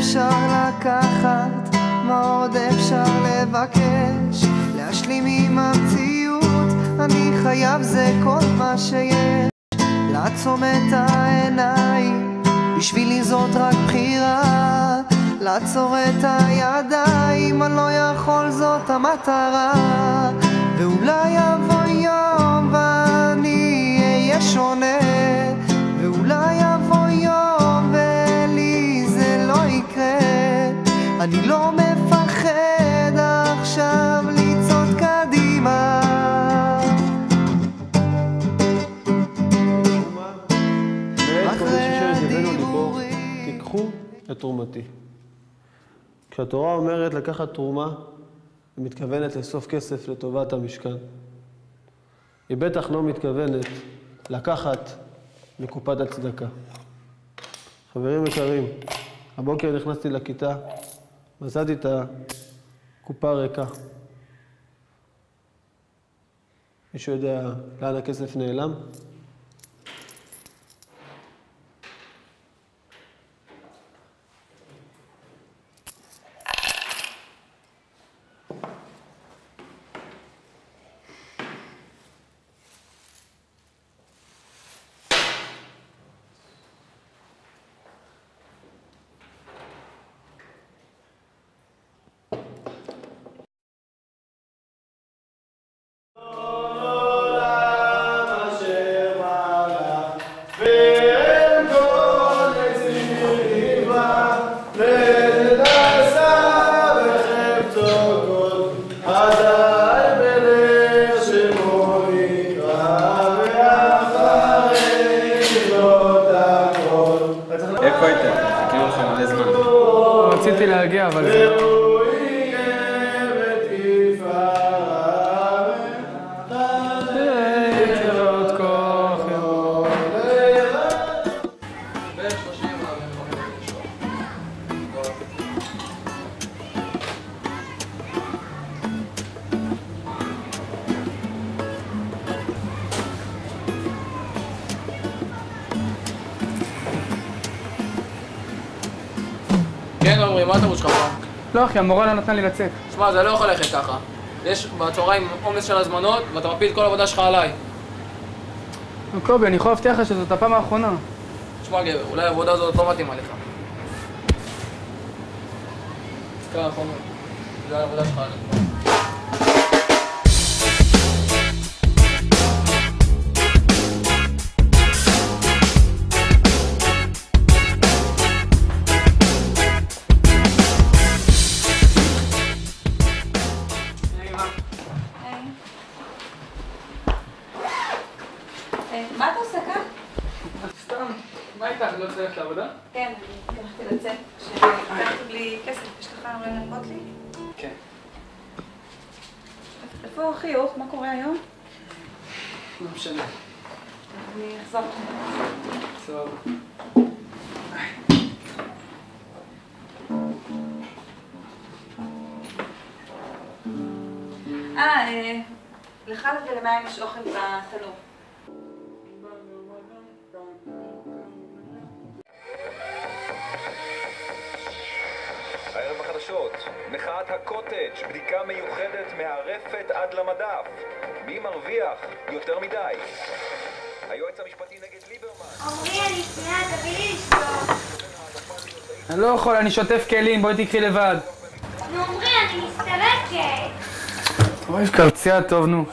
אפשר לקחת, מה עוד אפשר לבקש? להשלים עם המציאות, אני חייב, זה כל מה שיש. לעצום את העיניים, בשבילי זאת רק בחירה. לעצור את הידיים, אני לא יכול, זאת המטרה. ואולי יבוא יום ואני אהיה שונה, ואולי יבוא יום ולי זה לא יקרה. אני לא מפחד עכשיו לצעוד קדימה. אחרי הדיבורים תיקחו את תרומתי. כשהתורה אומרת לקחת תרומה, היא מתכוונת לאסוף כסף לטובת המשכן. היא בטח לא מתכוונת לקחת מקופת הצדקה. חברים יקרים, הבוקר נכנסתי לכיתה, מצאתי את הקופה ריקה. מישהו יודע לאן הכסף נעלם? איפה הייתם? חיכינו לכם מלא זמן. רציתי להגיע, אבל זה... כן, עומרי, מה אתה ראש ככה? לא אחי, המורה לא נתן לי לצאת. שמע, זה לא יכול ללכת ככה. יש בצהריים עומס של הזמנות, ואתה מפיל את כל העבודה שלך עליי. קובי, אני יכול להבטיח לך שזאת הפעם האחרונה. שמע גבר, אולי העבודה הזאת לא מתאימה לך. כך, עומרי. זה העבודה שלך עליי. מה אתה עושה כאן? סתם, מה איתך? לא רוצה ללכת לעבודה? כן, אני הלכתי לצאת. כשהגעתי בלי כסף, יש לך לנקות לי? כן. איפה החיוך? מה קורה היום? לא משנה. אני אחזור. סבבה. לך ולמים יש אוכל בתנור. הערב בחדשות, מחאת הקוטג', בדיקה מיוחדת מהרפת עד למדף. מי מרוויח? יותר מדי. היועץ המשפטי נגד ליברמן. עומרי, אני שנייה, תביא לי לשתות. אני לא יכול, אני שוטף כלים, בואי תקחי לבד. נו עומרי, אני מסתרקת. אוי, יש קרצייה טוב, נו.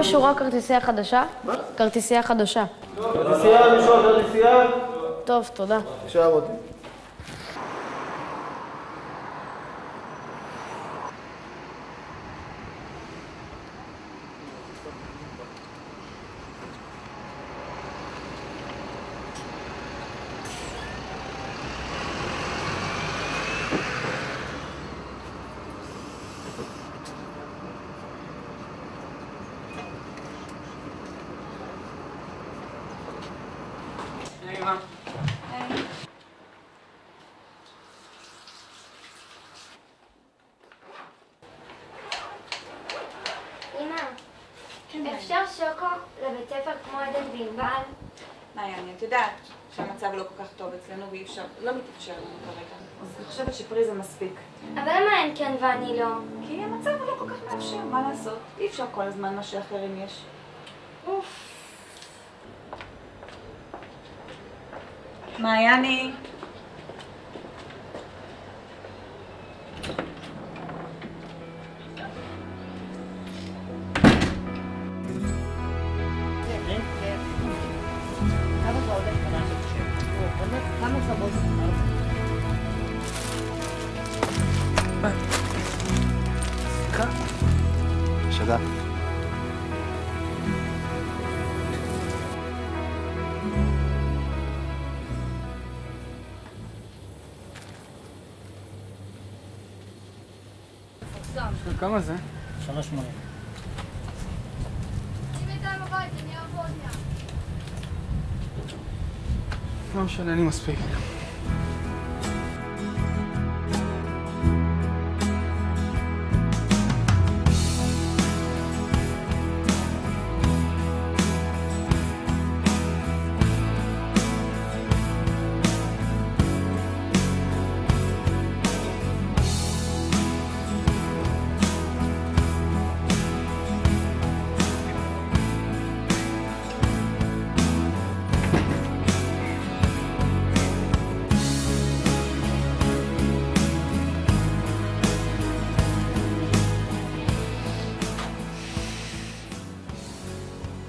בשורה כרטיסייה חדשה? מה? כרטיסייה חדשה. כרטיסייה, מישהו כרטיסייה? טוב, תודה. שאר אותי. אמא, אפשר שוקו לבית ספר כמו עדן וענבל? מעיין, את יודעת שהמצב לא כל כך טוב אצלנו ואי אפשר, לא מתאפשר לנו כרגע. אז אני חושבת שפרי זה מספיק. אבל למה אין כן ואני לא? כי המצב לא כל כך מאפשר, מה לעשות? אי אפשר כל הזמן מה שאחרים יש. אוף. מעייני. שדה. כמה זה? 3.80. לא משנה, אני מספיק.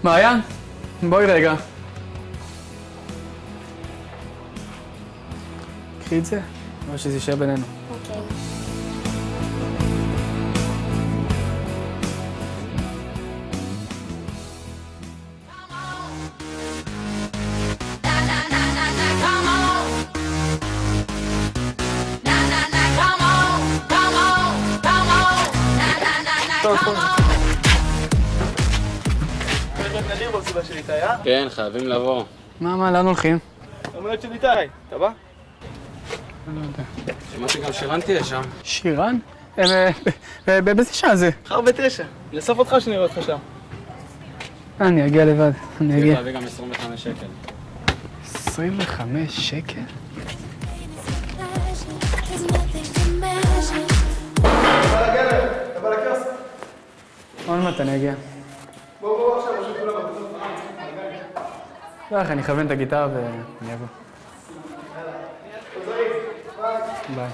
מעיין, בואי רגע. קחי את זה, או שזה יישאר בינינו. אוקיי. כן, חייבים לבוא. מה, לאן הולכים? אומרת של איתי, אתה בא? אני לא יודע. שמעתי גם שירן תהיה שם. שירן? באיזה שעה זה? מחר ב9. לאסוף אותך שנראה אותך שם. אני אגיע לבד, אני אגיע. להביא גם 25 שקל. 25 שקל? אתה בא לקיוסק? עוד מעט אני אגיע. בוא עכשיו, משהו כולם בבנות. לא, אני אכוון את הגיטרה ואני אבוא. ביי.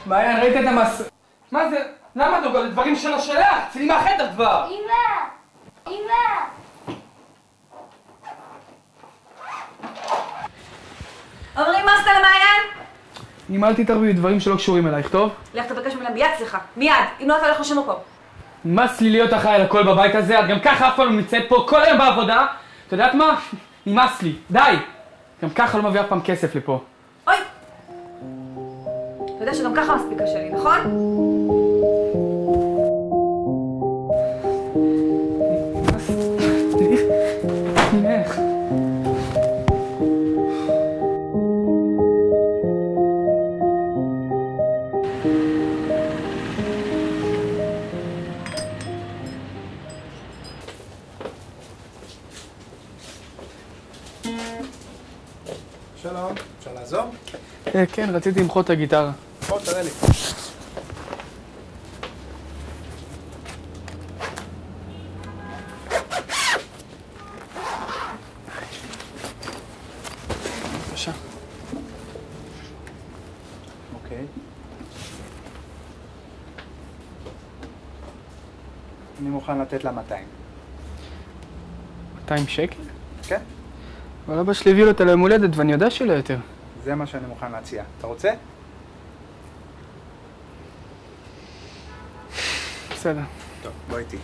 מעיין, ראית את המס... מה זה? למה דוגל? זה דברים שלו שלך! צאי מהחדר כבר! אמא! אמא! עמרי, מה עשתה למעיין? אם אל תתערבי בדברים שלא קשורים אלייך, טוב? לך תבקש ממנה מיד סליחה, מיד, אם לא אתה הולך לשם מקום. נמאס לי להיות אחראי על הכל בבית הזה, את גם ככה אף פעם לא נמצאת פה כל היום בעבודה. את יודעת מה? נמאס לי, די! גם ככה לא מביא אף פעם כסף לפה. אוי! אתה יודע שגם ככה מספיקה שלי, נכון? נמאס. שלום, אפשר לעזור? כן, רציתי למחות את הגיטרה. בוא, תראה לי. בבקשה. אוקיי. אני מוכן לתת לה 200. 200 שקל? כן? אבל אבא שלי הביא לו אותה ליום הולדת ואני יודע שלא יותר. זה מה שאני מוכן להציע. אתה רוצה? בסדר. טוב, בוא איתי.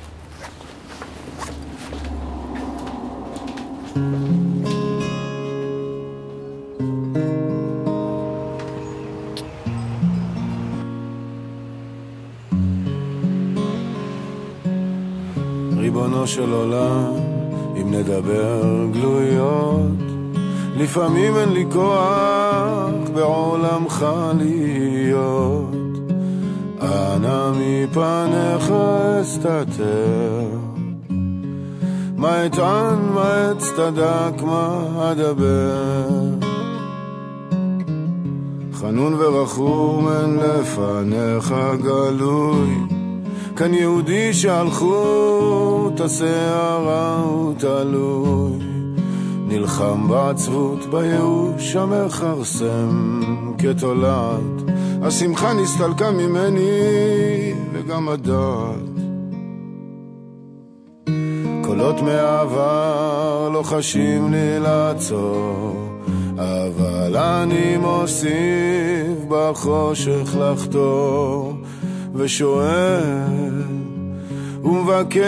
ריבונו של עולם, אם נדבר גלויות, לפעמים אין לי כוח בעולמך להיות. אנא מפניך אסתתר, מה אטען, מה אצטדק, מה אדבר. חנון ורחום אין לפניך גלוי, כאן יהודי שהלכות השערה הוא תלוי, נלחם בעצבות בייאוש המכרסם כתולד. השמחה נסתלקה ממני וגם הדעת, קולות מהעבר לא חשים לי לעצור, אבל אני מוסיף בחושך לחתור ושואל ומבקר.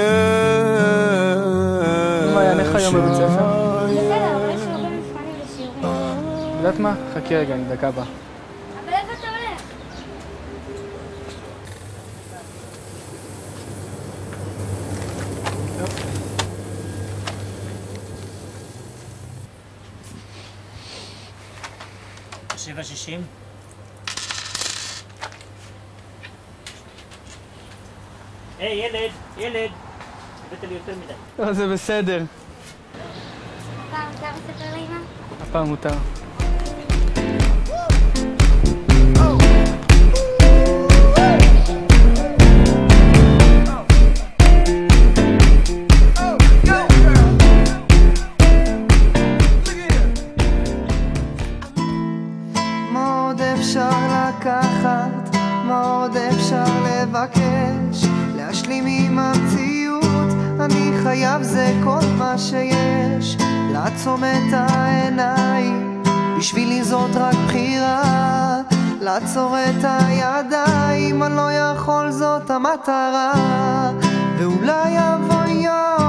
מה היה לך היום בבית ספר? בסדר, אבל יש הרבה מבחנים ושיעורים. יודעת מה? חכי רגע, אני דקה בה. אבל איפה אתה הולך? $7.60. היי, ילד, הבאת לי יותר מדי. לא, זה בסדר. הפעם מותר לספר לאמא? הפעם מותר. מה עוד אפשר לקחת? מה עוד אפשר לבקש? להשלים עם המציאות, אני חייב, זה כל מה שיש. לעצום את העיניים, בשבילי זאת רק בחירה. לעצור את הידיים, אני לא יכול, זאת המטרה. ואולי יבוא יום